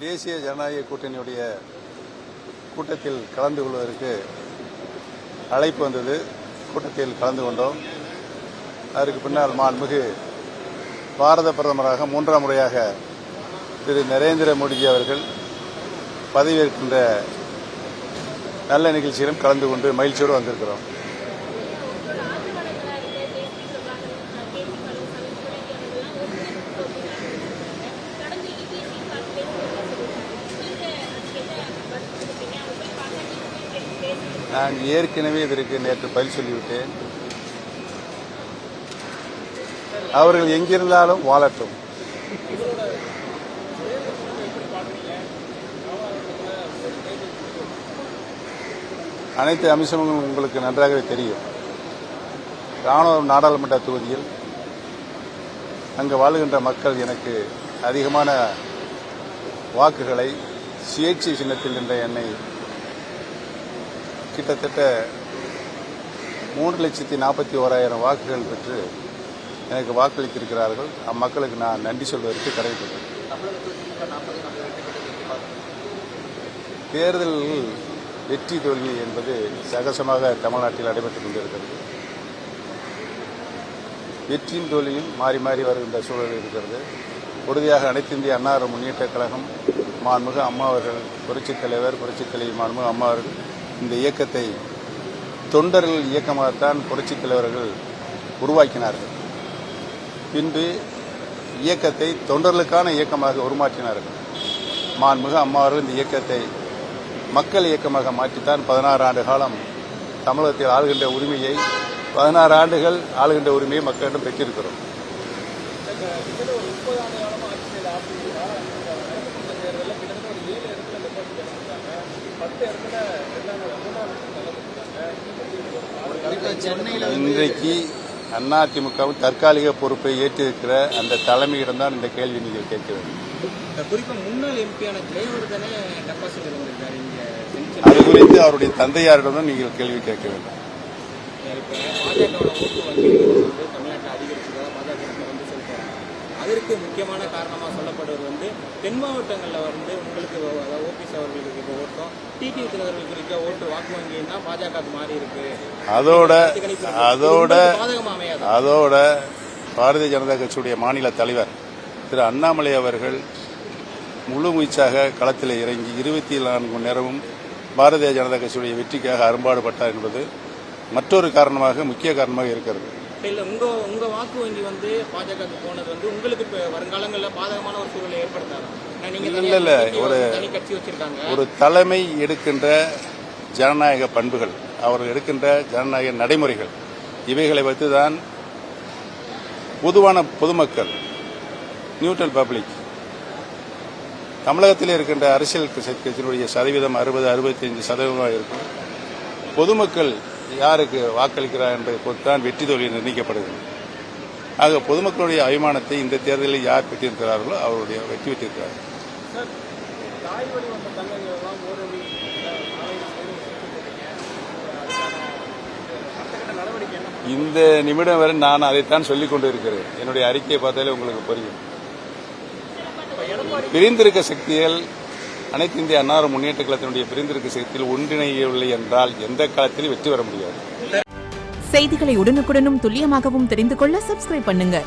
தேசிய ஜனநாயக கூட்டணியுடைய கூட்டத்தில் கலந்து கொள்வதற்கு அழைப்பு வந்தது. கூட்டத்தில் கலந்து கொண்டோம். அதற்கு பின்னால் மாண்புமிகு பாரத பிரதமராக 3ஆம் முறையாக திரு நரேந்திர மோடிஜி அவர்கள் பதவியேற்கின்ற நல்ல நிகழ்ச்சியிலும் கலந்து கொண்டு மகிழ்ச்சியோடு வந்திருக்கிறோம். நான் ஏற்கனவே இதற்கு நேற்று பதில் சொல்லிவிட்டேன். அவர்கள் எங்கிருந்தாலும் வாழட்டும். அனைத்து அம்சங்களும் உங்களுக்கு நன்றாகவே தெரியும். ராணுவம் நாடாளுமன்ற தொகுதியில் அங்கு வாழுகின்ற மக்கள் எனக்கு அதிகமான வாக்குகளை சுயேட்சை சின்னத்தில் நின்ற என்னை கிட்டத்தட்ட 3,41,000 வாக்குகள் பெற்று எனக்கு வாக்களித்திருக்கிறார்கள். அம்மக்களுக்கு நான் நன்றி சொல்வதற்கு கடமைப்பட்டேன். தேர்தலில் வெற்றி தோல்வி என்பது சகஜமாக தமிழ்நாட்டில் நடைபெற்றுக் கொண்டிருக்கிறது. வெற்றியும் தோல்வியும் மாறி மாறி வருகின்ற சூழல் இருக்கிறது. உறுதியாக அனைத்து இந்திய அண்ணா முன்னேற்றக் கழகம் மாண்புமிகு அம்மா அவர்கள், புரட்சித் தலைவர் புரட்சித் தலைவி மாண்புமிகு அம்மா அவர்கள் இந்த இயக்கத்தை தொண்டர்கள் இயக்கமாகத்தான் புரட்சித் தலைவர்கள் உருவாக்கினார்கள். பின்பு இயக்கத்தை தொண்டர்களுக்கான இயக்கமாக உருமாற்றினார்கள். மாண்புமிகு அம்மா அவர்கள் இந்த இயக்கத்தை மக்கள் இயக்கமாக மாற்றித்தான் 16 ஆண்டு காலம் தமிழகத்தில் ஆளுகின்ற உரிமையை 16 ஆண்டுகள் ஆளுகின்ற உரிமையை மக்களிடம் பெற்றிருக்கிறோம். இன்றைக்கு அதிமுகவும் தற்காலிக பொறுப்பை ஏற்றிருக்கிற அந்த தலைமையிடம் தான் இந்த கேள்வி நீங்கள் கேட்க வேண்டும். அது குறித்து அவருடைய தந்தையாரிடம் நீங்கள் கேள்வி கேட்க வேண்டும். அதற்கு முக்கியமான காரணமாக சொல்லப்படுவது தென் மாவட்டங்களில் உங்களுக்கு ஓபிஎஸ் அவர்களுக்கு இப்போ ஓட்டம், டிடிவி தினகரனுக்கு இருக்க ஓட்டு வாக்கு வங்கின்னா பாஜக மாறி இருக்கு. அதோட பாரதிய ஜனதா கட்சியுடைய மாநில தலைவர் திரு அண்ணாமலை அவர்கள் முழு மூச்சாக களத்தில் இறங்கி 24 மணி நேரமும் பாரதிய ஜனதா கட்சியுடைய வெற்றிக்காக அரும்பாடுபட்டார் என்பது மற்றொரு காரணமாக, முக்கிய காரணமாக இருக்கிறது. இல்ல உங்க வாக்கு வங்கி பாஜக போனது உங்களுக்கு வருங்காலங்களில் பாதகமான ஒரு சூழலை ஏற்படுத்தாது. ஒரு தலைமை எடுக்கின்ற ஜனநாயக பண்புகள், அவர்கள் எடுக்கின்ற ஜனநாயக நடைமுறைகள், இவைகளை வைத்துதான் பொதுவான பொதுமக்கள், நியூட்ரல் பப்ளிக், தமிழகத்தில் இருக்கின்ற அரசியல் கட்சியினுடைய சதவீதம் 60-65% இருக்கும். பொதுமக்கள் யாருக்கு வாக்களிக்கிறார் என்பதை பொறுத்தான் வெற்றி தோல்வி நிர்ணயிக்கப்படுகிறது. ஆக பொதுமக்களுடைய அபிமானத்தை இந்த தேர்தலில் யார் பெற்றிருக்கிறார்களோ அவருடைய வெற்றி பெற்றிருக்கிறார்கள். இந்த நிமிடம் வரை நான் அதைத்தான் சொல்லிக் கொண்டிருக்கிறேன். என்னுடைய அறிக்கையை பார்த்தாலே உங்களுக்கு புரியும். பிரிந்திருக்க சக்திகள், அனைத்து இந்திய அண்ணா முன்னேற்ற கழகத்தினுடைய பிரிந்திருக்க சக்தியில் ஒன்றிணையவில்லை என்றால் எந்த காலத்திலும் வெற்றி பெற முடியாது. செய்திகளை உடனுக்குடனும் துல்லியமாகவும் தெரிந்து கொள்ள சப்ஸ்கிரைப் பண்ணுங்க.